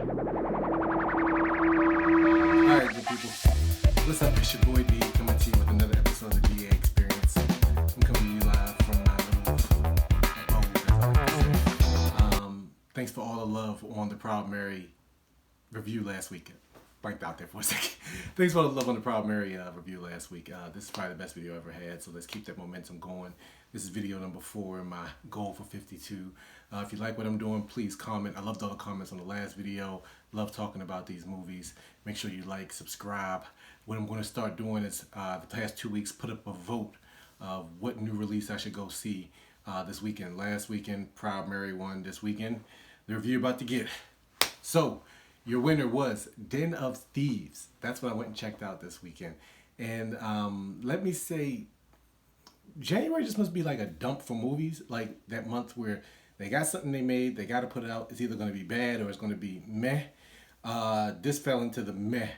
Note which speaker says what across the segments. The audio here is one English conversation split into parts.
Speaker 1: Alright, good people. What's up? It's your boy D coming to you with another episode of the DA Experience. I'm coming to you live from my little abode, as I like to say. Thanks for all the love on the Proud Mary review last week. Blanked out there for a second. Thanks for all the love on the Proud Mary review last week. This is probably the best video I ever had, so let's keep that momentum going. This is video number 4 in my goal for 52. If you like what I'm doing, please comment. I loved all the comments on the last video. Love talking about these movies. Make sure you like, subscribe. What I'm going to start doing is the past 2 weeks put up a vote of what new release I should go see this weekend. Last weekend, Proud Mary won. This weekend, the review about to get. So, your winner was Den of Thieves. That's what I went and checked out this weekend. And let me say, January just must be like a dump for movies. Like that month where they got something they made, they got to put it out. It's either going to be bad or it's going to be meh. This fell into the meh.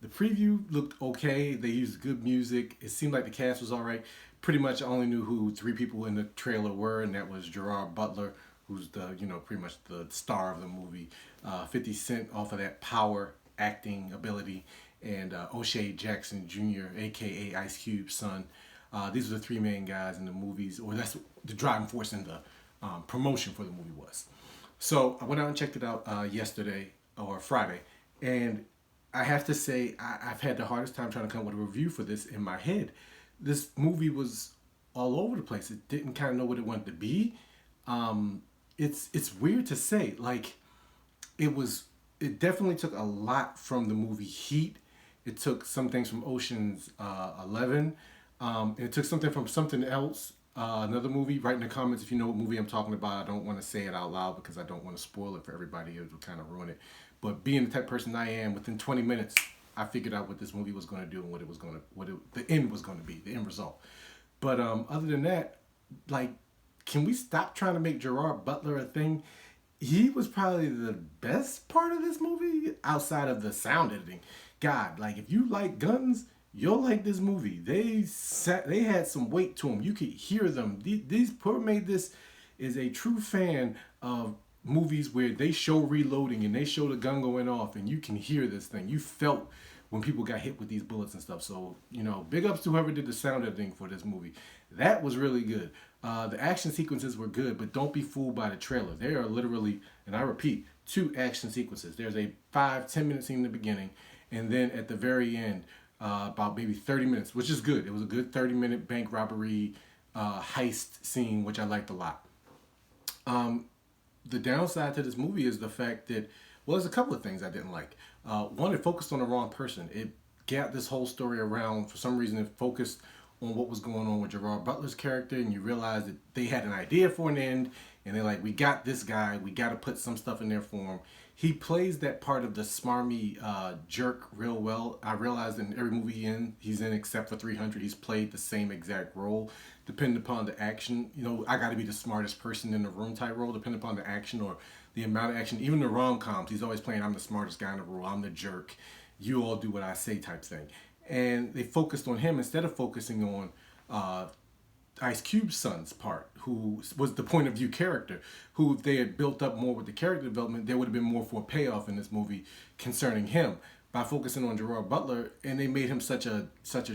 Speaker 1: The preview looked okay. They used good music. It seemed like the cast was all right. Pretty much I only knew who 3 people in the trailer were, and that was Gerard Butler, who's the, pretty much the star of the movie. 50 Cent off of that power acting ability, and Oshea Jackson Jr., aka Ice Cube's son. These are the 3 main guys in the movies, or that's the driving force in the promotion for the movie was. So I went out and checked it out yesterday or Friday, and I have to say I've had the hardest time trying to come up with a review for this in my head. This movie was all over the place. It didn't kind of know what it wanted to be. It's weird to say. Like it definitely took a lot from the movie Heat. It took some things from Ocean's 11. It took something from something else. Another movie. Write in the comments if you know what movie I'm talking about. I don't want to say it out loud because I don't want to spoil it for everybody. It will kind of ruin it. But being the type of person I am, within 20 minutes, I figured out what this movie was going to do and what it was going to, the end was going to be, the end result. But other than that, like, can we stop trying to make Gerard Butler a thing? He was probably the best part of this movie outside of the sound editing. God, like if you like guns, you'll like this movie. They had some weight to them. You could hear them. Whoever made this is a true fan of movies where they show reloading and they show the gun going off and you can hear this thing. You felt when people got hit with these bullets and stuff. So, big ups to whoever did the sound editing for this movie. That was really good. The action sequences were good, but don't be fooled by the trailer. There are literally, and I repeat, 2 action sequences. There's a 5-10 minute scene in the beginning, and then at the very end, about maybe 30 minutes, which is good. It was a good 30-minute bank robbery heist scene, which I liked a lot. The downside to this movie is the fact that, well, there's a couple of things I didn't like. One, it focused on the wrong person. It got this whole story around, for some reason, it focused on what was going on with Gerard Butler's character, and you realize that they had an idea for an end, and they're like, we got this guy, we got to put some stuff in there for him. He plays that part of the smarmy jerk real well. I realized in every movie he's in except for 300, he's played the same exact role. Depending upon the action, I got to be the smartest person in the room type role, depending upon the action or the amount of action. Even the rom-coms, he's always playing, I'm the smartest guy in the room, I'm the jerk, you all do what I say type thing. And they focused on him instead of focusing on Ice Cube's son's part, who was the point of view character, who if they had built up more with the character development, there would have been more for a payoff in this movie concerning him. By focusing on Gerard Butler, and they made him such a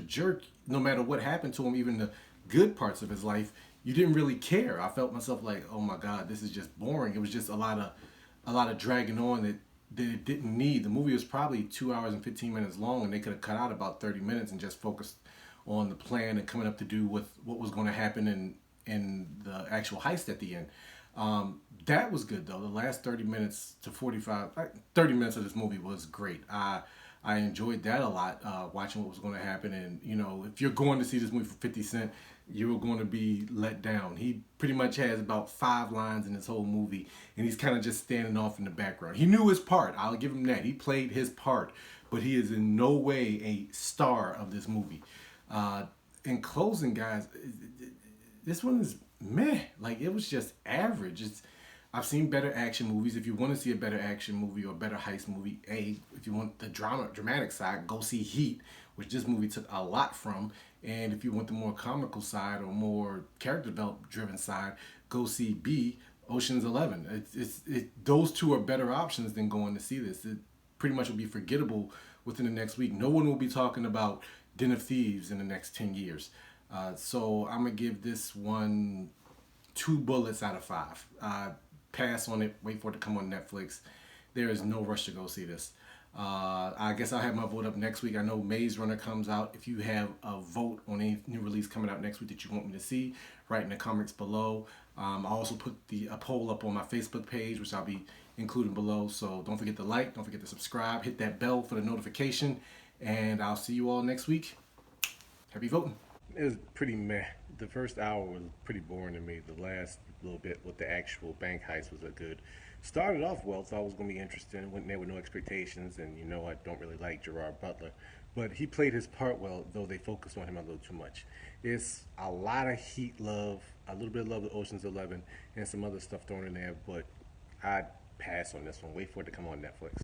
Speaker 1: jerk, no matter what happened to him, even the good parts of his life, you didn't really care. I felt myself like, oh my God, this is just boring. It was just a lot of dragging on that it didn't need. The movie was probably 2 hours and 15 minutes long, and they could have cut out about 30 minutes and just focused on the plan and coming up to do with what was going to happen in the actual heist at the end. That was good though. The last 30 minutes to 30 minutes of this movie was great. I enjoyed that a lot, watching what was going to happen. And, if you're going to see this movie for 50 Cent, you're going to be let down. He pretty much has about 5 lines in this whole movie, and he's kind of just standing off in the background. He knew his part. I'll give him that. He played his part, but he is in no way a star of this movie. In closing, guys, this one is meh. Like, it was just average. I've seen better action movies. If you want to see a better action movie or a better heist movie, if you want the dramatic side, go see Heat, which this movie took a lot from. And if you want the more comical side or more character development driven side, go see B, Ocean's 11. Those two are better options than going to see this. It pretty much will be forgettable within the next week. No one will be talking about Den of Thieves in the next 10 years. So I'm going to give this one 2 bullets out of 5. Pass on it, wait for it to come on Netflix. There is no rush to go see this. I guess I'll have my vote up next week. I know Maze Runner comes out. If you have a vote on any new release coming out next week that you want me to see, write in the comments below. I also put a poll up on my Facebook page, which I'll be including below. So don't forget to like, don't forget to subscribe, hit that bell for the notification, and I'll see you all next week. Happy voting. It was pretty meh. The first hour was pretty boring to me. The last little bit with the actual bank heist was a good. Started off well, thought it was going to be interesting. Went there with no expectations, and I don't really like Gerard Butler. But he played his part well, though they focused on him a little too much. It's a lot of Heat love, a little bit of love with Ocean's 11, and some other stuff thrown in there, but I'd pass on this one. Wait for it to come on Netflix.